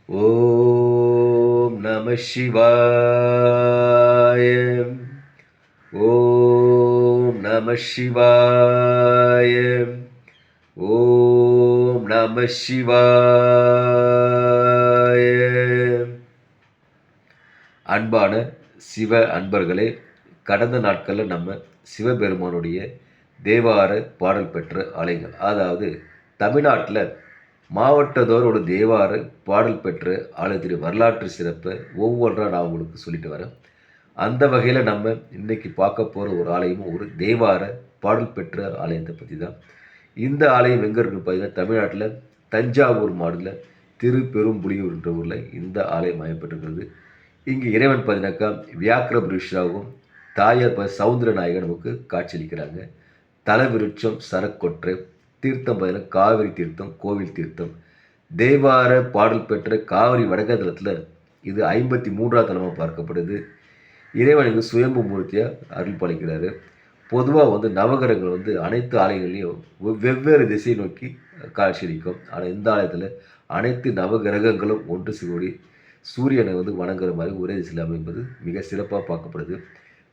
ஓம் நம சிவாய. ஓம் நம சிவாய. ஓம் நம சிவாய. அன்பான சிவ அன்பர்களே, கடந்த நாட்களில் நம்ம சிவபெருமானுடைய தேவார பாடல் பெற்ற ஆலயங்கள், அதாவது தமிழ்நாட்டில் மாவட்டத்தோறும் ஒரு தேவார பாடல் பெற்ற ஆலயத்துடைய வரலாற்று சிறப்பை ஒவ்வொன்றாக நான் உங்களுக்கு சொல்லிட்டு வரேன். அந்த வகையில் நம்ம இன்னைக்கு பார்க்க போகிற ஒரு ஆலயமும் ஒரு தேவார பாடல் பெற்ற ஆலயத்தை பற்றி தான். இந்த ஆலயம் எங்கே இருக்குன்னு பார்த்தீங்கன்னா, தமிழ்நாட்டில் தஞ்சாவூர் மாவட்டத்தில் திருப்பெரும்புலியூர் என்ற ஊரில் இந்த ஆலயம் அமையப்பட்டிருக்கிறது. இங்கே இறைவன் பார்த்தீங்கன்னாக்கா வியாக்கிர புருஷராகவும் தாயார் சவுந்தர நாயகன் நமக்கு காட்சியளிக்கிறாங்க. தலவிருட்சம் சரக்கொற்றை, தீர்த்தம் பார்த்தீங்கன்னா காவிரி தீர்த்தம், கோவில் தீர்த்தம். தேவார பாடல் பெற்ற காவிரி வடகதலத்தில் இது 53ஆம் தலமாக பார்க்கப்படுது. இறைவனுக்கு சுயம்பு மூர்த்தியாக அருள் பாலிக்கிறாரு. பொதுவாக நவகிரகங்கள் அனைத்து ஆலயங்கள்லையும் வெவ்வேறு திசை நோக்கி காட்சியளிக்கும். ஆனால் இந்த ஆலயத்தில் அனைத்து நவகிரகங்களும் ஒன்று கூடி சூரியனை வணங்குற மாதிரி ஒரே திசையில் அமைப்பது மிக சிறப்பாக பார்க்கப்படுது.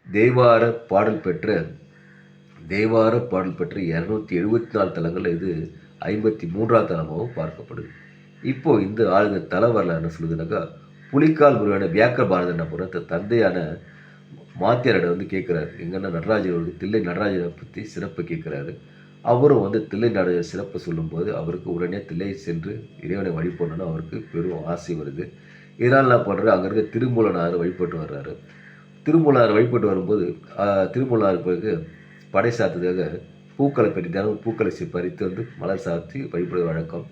தேவார பாடல் பெற்ற 274 தலங்கள் இது 53ஆம் தலமாகவும் பார்க்கப்படுது. இப்போது இந்த ஆளுங்க தல வரலாறு என்ன சொல்லுதுனாக்கா, புலிக்கால் முருகன வியாக்கிர பாரதன் என்ன பண்ணுற தந்தையான மாத்தியாரிடம் கேட்குறாரு. எங்கன்னா நடராஜரோட தில்லை நடராஜரை பற்றி சிறப்பு கேட்குறாரு. அவரும் தில்லை நடராஜர் சிறப்பு சொல்லும்போது அவருக்கு உடனே தில்லை சென்று இறைவனை வழிபடணும்னு அவருக்கு பெரும் ஆசை வருது. இதனால் என்ன பண்ணுறாரு, அங்கே இருக்க திருமூலனாரை வழிபட்டு வர்றாரு. திருமூலனார் வழிபட்டு வரும்போது திருமூலனார் பிறகு படை சாத்துறதுக்காக பூக்களை பற்றி தினமும் பூக்களை பறித்து மலர் சாத்தி வழிபடுவது வழக்கம்.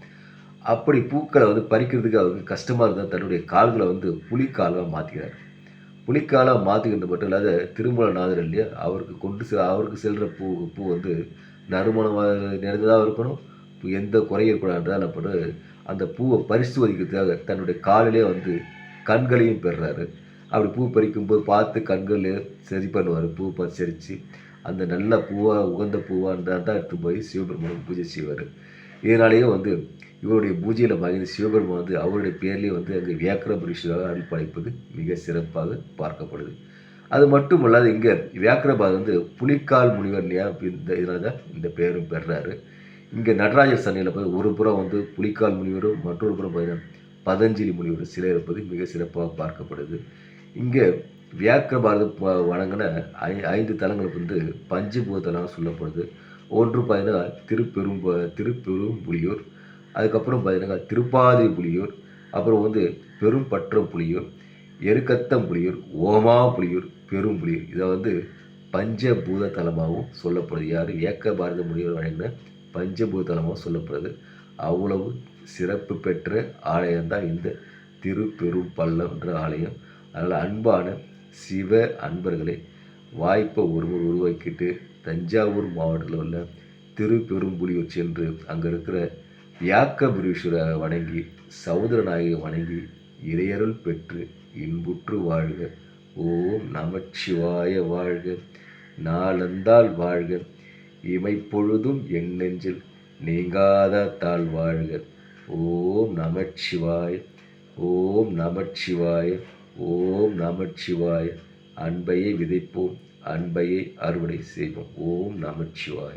அப்படி பூக்களை பறிக்கிறதுக்கு அவருக்கு கஷ்டமாக இருந்தால் தன்னுடைய கால்களை புலிக்காலாக மாற்றிக்கிறார். புலிக்காலாக மாற்றிக்கிறது மட்டும் இல்லாத திருமூலநாதர் இல்லையா, அவருக்கு செல்கிற பூ நறுமணமாக நிறைந்ததாக இருக்கணும், எந்த குறையும் இருக்கக்கூடாதுன்றதான் என்ன பண்ணுறது, அந்த பூவை பரிசோதிக்கிறதுக்காக தன்னுடைய காலிலே கண்களையும் பெறுறாரு. அப்படி பூ பறிக்கும்போது பார்த்து கண்கள் சரி பண்ணுவார். பூ பரிசரித்து அந்த நல்ல பூவாக உகந்த பூவாக இருந்தால் தான் எடுத்து போய் சிவபெருமானுக்கு பூஜை செய்வார். இதனாலேயே இவருடைய பூஜையில் மகிழ்ந்து சிவபெருமான் அவருடைய பேர்லேயே அங்கே வியாக்கிர புருஷராக அருள் படைப்பது மிக சிறப்பாக பார்க்கப்படுது. அது மட்டும் இல்லாத இங்கே வியாக்கிரபாத் புலிக்கால் முனிவர் இதனால தான் இந்த பேரும் பெறுறாரு. இங்கே நடராஜர் சன்னியில் போய் ஒரு புறம் புலிக்கால் முனிவரும் மற்றொரு புறம் பார்த்தீங்கன்னா பதஞ்சலி முனிவர் சிலை இருப்பது மிக சிறப்பாக பார்க்கப்படுது. இங்கே வியாக்கிரபாரத வணங்கின 5 தலங்களுக்கு பஞ்சபூதலாக சொல்லப்படுது. ஒன்று பார்த்தீங்கன்னா திருப்பெரும்புலியூர், அதுக்கப்புறம் பார்த்தீங்கன்னா திருப்பாதி புலியூர், அப்புறம் பெரும்பற்றம் புலியூர், எருக்கத்தம் புலியூர், ஓமா புலியூர், பெரும்புலியூர். இதை பஞ்சபூத தலமாகவும் சொல்லப்படுது. யார் வியாக்கிரபாரத முனிவர் வழங்கின பஞ்சபூத தலமாகவும் சொல்லப்படுது. அவ்வளவு சிறப்பு பெற்ற ஆலயம்தான் இந்த திருப்பெரும்பள்ளம்ன்ற ஆலயம். அதனால் அன்பான சிவ அன்பர்களே, வாய்ப்பை ஒருவர் உருவாக்கிட்டு தஞ்சாவூர் மாவட்டத்தில் உள்ள திருப்பெரும்புலியூர் சென்று அங்கே இருக்கிற வியாக்கிரபுரீஸ்வரரை வணங்கி சௌந்தரநாயகரை வணங்கி இறையருள் பெற்று இன்புற்று வாழ்க. ஓம் நமச்சிவாய வாழ்க. நாளந்தால் வாழ்க. இமைப்பொழுதும் என் நெஞ்சில் நீங்காத தாழ் வாழ்க. ஓம் நமச்சிவாய. ஓம் நமச்சிவாய. ஓம் நமச்சிவாய. அன்பையை விதைப்போம், அன்பையை அறுவடை செய்வோம். ஓம் நமச்சிவாய.